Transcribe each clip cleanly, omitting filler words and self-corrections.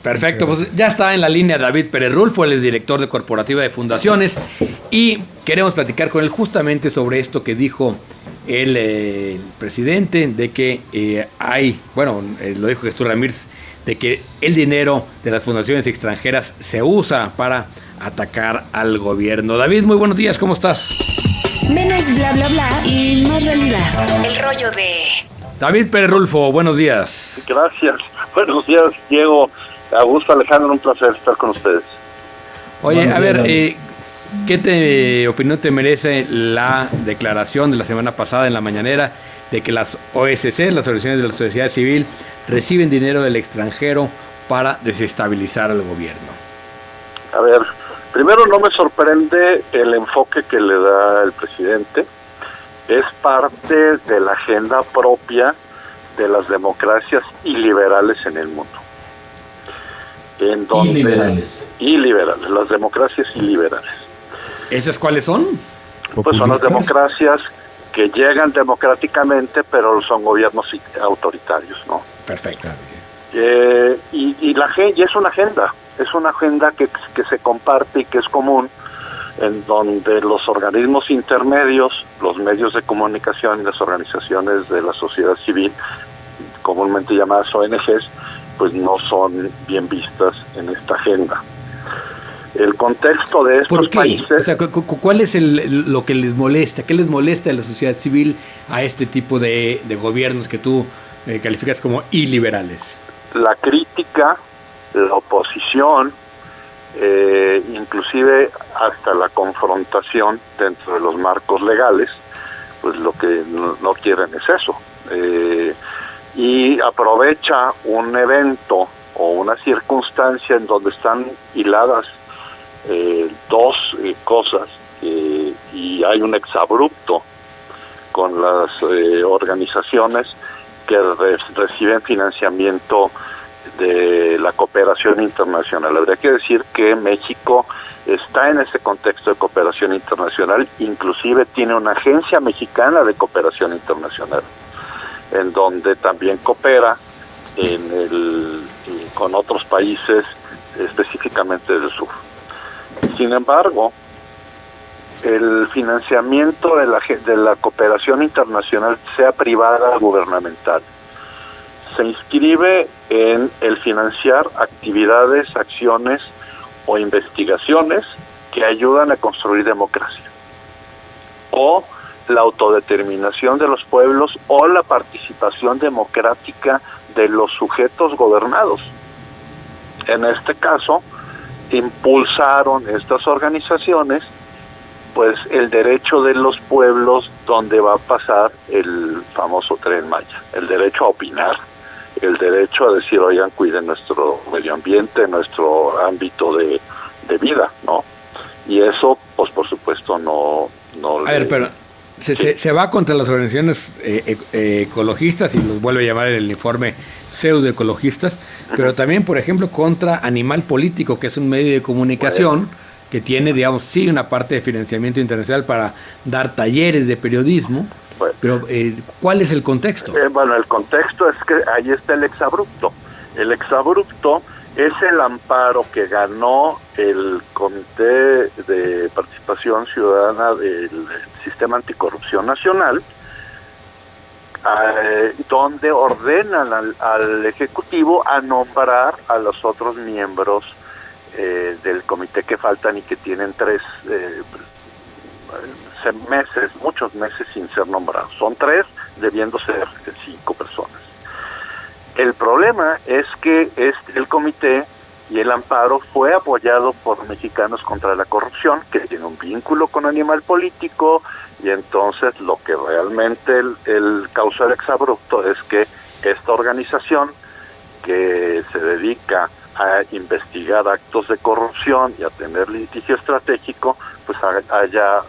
Perfecto, pues ya está en la línea David Pérez Rulfo, él es director de Corporativa de Fundaciones y queremos platicar con él justamente sobre esto que dijo el presidente, de que lo dijo Jesús Ramírez, de que el dinero de las fundaciones extranjeras se usa para atacar al gobierno. David, muy buenos días, ¿cómo estás? Menos bla bla bla y más realidad. El rollo de David Pérez Rulfo, buenos días. Gracias, buenos días, Diego. Augusto, Alejandro, un placer estar con ustedes. Oye, a ver, ¿qué opinión te merece la declaración de la semana pasada en la mañanera de que las OSC, las organizaciones de la sociedad civil, reciben dinero del extranjero para desestabilizar al gobierno? A ver, primero no me sorprende el enfoque que le da el presidente. Es parte de la agenda propia de las democracias iliberales en el mundo. Iliberales, las democracias iliberales. ¿Esas cuáles son? Pues son las democracias que llegan democráticamente, pero son gobiernos autoritarios, ¿no? Perfecto. Y es una agenda que se comparte y que es común, en donde los organismos intermedios, los medios de comunicación y las organizaciones de la sociedad civil, comúnmente llamadas ONGs, pues no son bien vistas en esta agenda. El contexto de estos países... O sea, ¿cuál es lo que les molesta? ¿Qué les molesta a la sociedad civil a este tipo de gobiernos que tú calificas como iliberales? La crítica, la oposición, inclusive hasta la confrontación dentro de los marcos legales, pues lo que no quieren es eso. Y aprovecha un evento o una circunstancia en donde están hiladas dos cosas, y hay un exabrupto con las organizaciones que reciben financiamiento de la cooperación internacional. Habría que decir que México está en ese contexto de cooperación internacional, inclusive tiene una agencia mexicana de cooperación internacional, en donde también coopera con otros países, específicamente del sur. Sin embargo, el financiamiento de la cooperación internacional, sea privada o gubernamental, se inscribe en el financiar actividades, acciones o investigaciones que ayudan a construir democracia, o la autodeterminación de los pueblos, o la participación democrática de los sujetos gobernados. En este caso, impulsaron estas organizaciones pues el derecho de los pueblos, donde va a pasar el famoso Tren Maya, el derecho a opinar, el derecho a decir, oigan, cuiden nuestro medio ambiente, nuestro ámbito de vida, ¿no? Y eso, pues por supuesto, no a ver, pero se va contra las organizaciones ecologistas, y los vuelve a llamar en el informe pseudoecologistas, pero también, por ejemplo, contra Animal Político, que es un medio de comunicación que tiene, digamos, sí, una parte de financiamiento internacional para dar talleres de periodismo, pero ¿cuál es el contexto? Bueno, el contexto es que ahí está el exabrupto. El exabrupto es el amparo que ganó el Comité de Participación Ciudadana del Sistema Anticorrupción Nacional, donde ordenan al Ejecutivo a nombrar a los otros miembros del comité que faltan y que tienen muchos meses sin ser nombrados. Son 3, debiendo ser 5 personas. El problema es que el comité y el amparo fue apoyado por Mexicanos contra la Corrupción, que tiene un vínculo con Animal Político, y entonces lo que realmente el causa el exabrupto es que esta organización, que se dedica a investigar actos de corrupción y a tener litigio estratégico, pues haya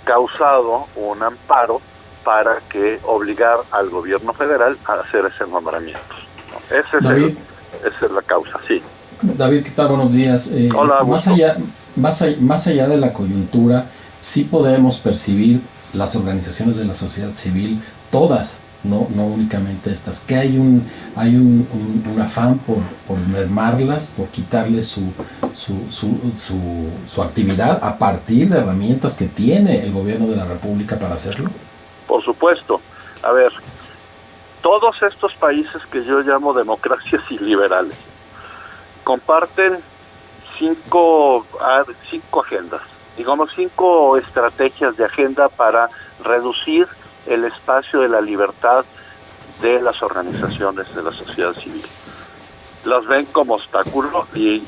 causado un amparo para que obligar al gobierno federal a hacer ese nombramiento. Esa es la causa, sí. David, ¿qué tal? Buenos días. Hola, más allá de la coyuntura, sí podemos percibir las organizaciones de la sociedad civil, todas no únicamente estas, que hay un afán por mermarlas, por quitarles su actividad a partir de herramientas que tiene el gobierno de la República para hacerlo. Por supuesto. A ver, todos estos países que yo llamo democracias iliberales comparten cinco agendas, digamos 5 estrategias de agenda para reducir el espacio de la libertad de las organizaciones de la sociedad civil. Las ven como obstáculo y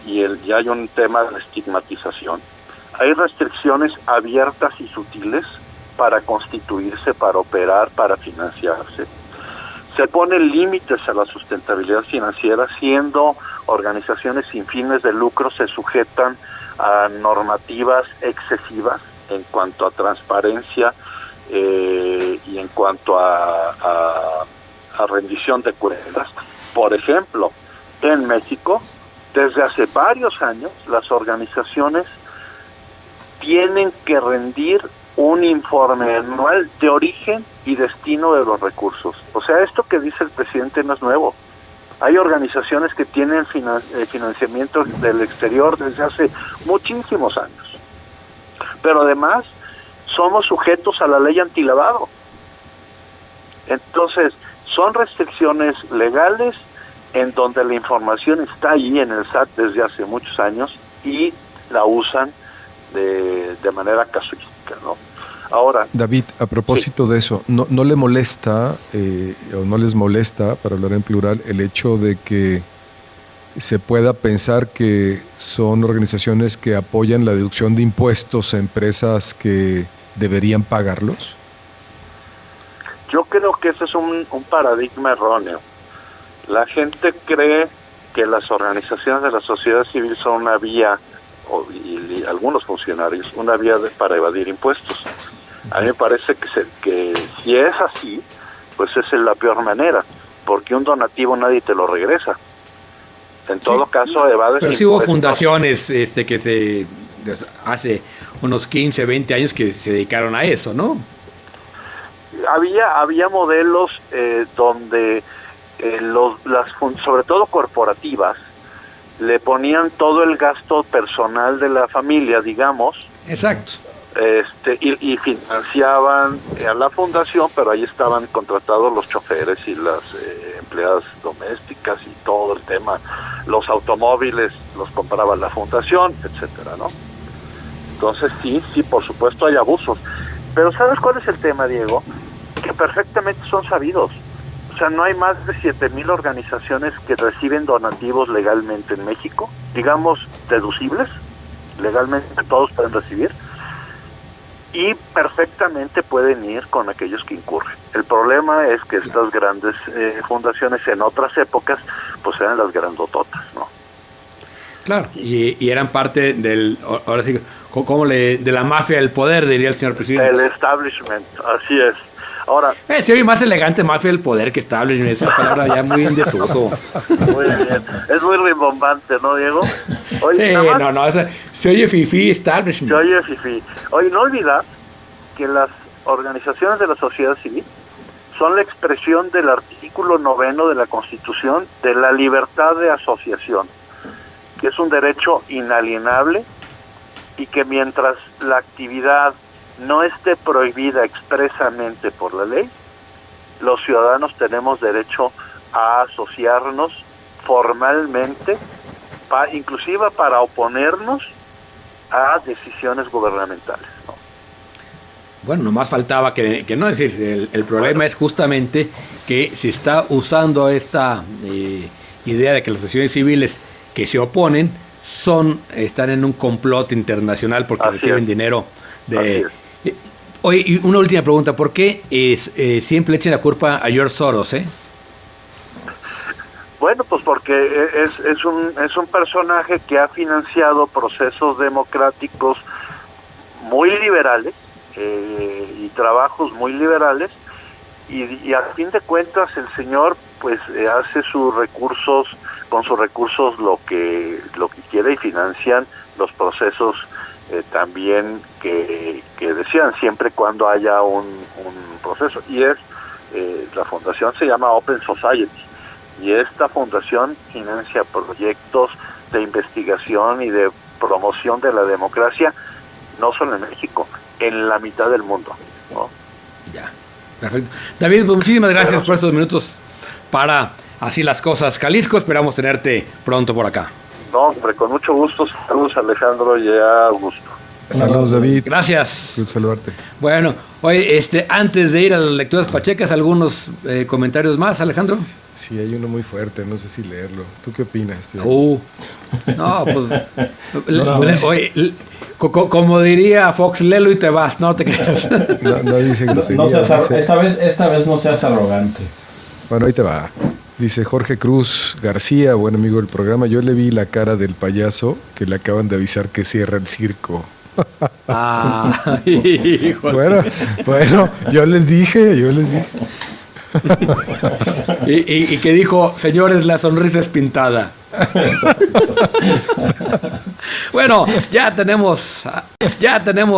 hay un tema de estigmatización. Hay restricciones abiertas y sutiles para constituirse, para operar, para financiarse. Se ponen límites a la sustentabilidad financiera, siendo organizaciones sin fines de lucro se sujetan a normativas excesivas en cuanto a transparencia y en cuanto a rendición de cuentas. Por ejemplo, en México, desde hace varios años, las organizaciones tienen que rendir un informe anual de origen y destino de los recursos. O sea, esto que dice el presidente no es nuevo. Hay organizaciones que tienen financiamiento del exterior desde hace muchísimos años. Pero además, somos sujetos a la ley antilavado. Entonces, son restricciones legales en donde la información está ahí en el SAT desde hace muchos años y la usan de manera casuística, ¿no? Ahora, David, a propósito de eso, ¿no le molesta o no les molesta, para hablar en plural, el hecho de que se pueda pensar que son organizaciones que apoyan la deducción de impuestos a empresas que deberían pagarlos? Yo creo que ese es un paradigma erróneo. La gente cree que las organizaciones de la sociedad civil son una vía, y algunos funcionarios, una vía para evadir impuestos. A mí me parece que si es así, pues esa es la peor manera, porque un donativo nadie te lo regresa. En todo caso, evades pero impuestos. sí hubo fundaciones que se hace unos 15, 20 años que se dedicaron a eso, ¿no? Había modelos donde sobre todo corporativas, le ponían todo el gasto personal de la familia, digamos. Exacto. Y financiaban a la fundación, pero ahí estaban contratados los choferes y las empleadas domésticas y todo el tema. Los automóviles los compraba la fundación, etcétera, ¿no? Entonces sí, por supuesto hay abusos. Pero ¿sabes cuál es el tema, Diego? Que perfectamente son sabidos. O sea, no hay más de 7,000 organizaciones que reciben donativos legalmente en México, digamos, deducibles, legalmente todos pueden recibir, y perfectamente pueden ir con aquellos que incurren. El problema es que estas grandes fundaciones en otras épocas, pues eran las grandototas, ¿no? Claro, y eran parte ahora sí, de la mafia del poder, diría el señor presidente. El establishment, así es. Ahora, se oye más elegante mafia del poder que establishment, esa palabra ya muy en desuso. Muy bien, es muy rimbombante, ¿no, Diego? Oye, sí, se oye fifí establishment. Se oye fifí. Oye, no olvidar que las organizaciones de la sociedad civil son la expresión del artículo 9 de la Constitución de la libertad de asociación, que es un derecho inalienable y que mientras la actividad no esté prohibida expresamente por la ley, los ciudadanos tenemos derecho a asociarnos formalmente, inclusive para oponernos a decisiones gubernamentales, ¿no? Bueno, nomás faltaba que no, es decir, el problema es justamente que se está usando esta idea de que las asociaciones civiles que se oponen están en un complot internacional porque reciben dinero de... Oye, y una última pregunta, ¿por qué siempre le echan la culpa a George Soros, Bueno, pues porque es un personaje que ha financiado procesos democráticos muy liberales y trabajos muy liberales, y a fin de cuentas el señor pues hace con sus recursos lo que quiere y financian los procesos también que desean, siempre cuando haya un proceso, y es La fundación se llama Open Society y esta fundación financia proyectos de investigación y de promoción de la democracia, no solo en México, en la mitad del mundo, ¿no? Ya, perfecto. David, pues muchísimas gracias por estos minutos para Así las Cosas Jalisco. Esperamos tenerte pronto por acá. No, hombre, con mucho gusto. Saludos, Alejandro, y a Augusto. Saludos, David. Gracias. Gusto saludarte. Bueno, oye, antes de ir a las lecturas pachecas, algunos comentarios más, Alejandro. Sí, hay uno muy fuerte, no sé si leerlo. ¿Tú qué opinas? No, pues, oye, como diría Fox, léelo y te vas, no te creas. No dice grosería. No seas esta vez no seas arrogante. Bueno, ahí te va. Dice Jorge Cruz García, buen amigo del programa. Yo le vi la cara del payaso que le acaban de avisar que cierra el circo. Ah, híjole. Bueno, yo les dije. y que dijo, señores, la sonrisa es pintada. Bueno, ya tenemos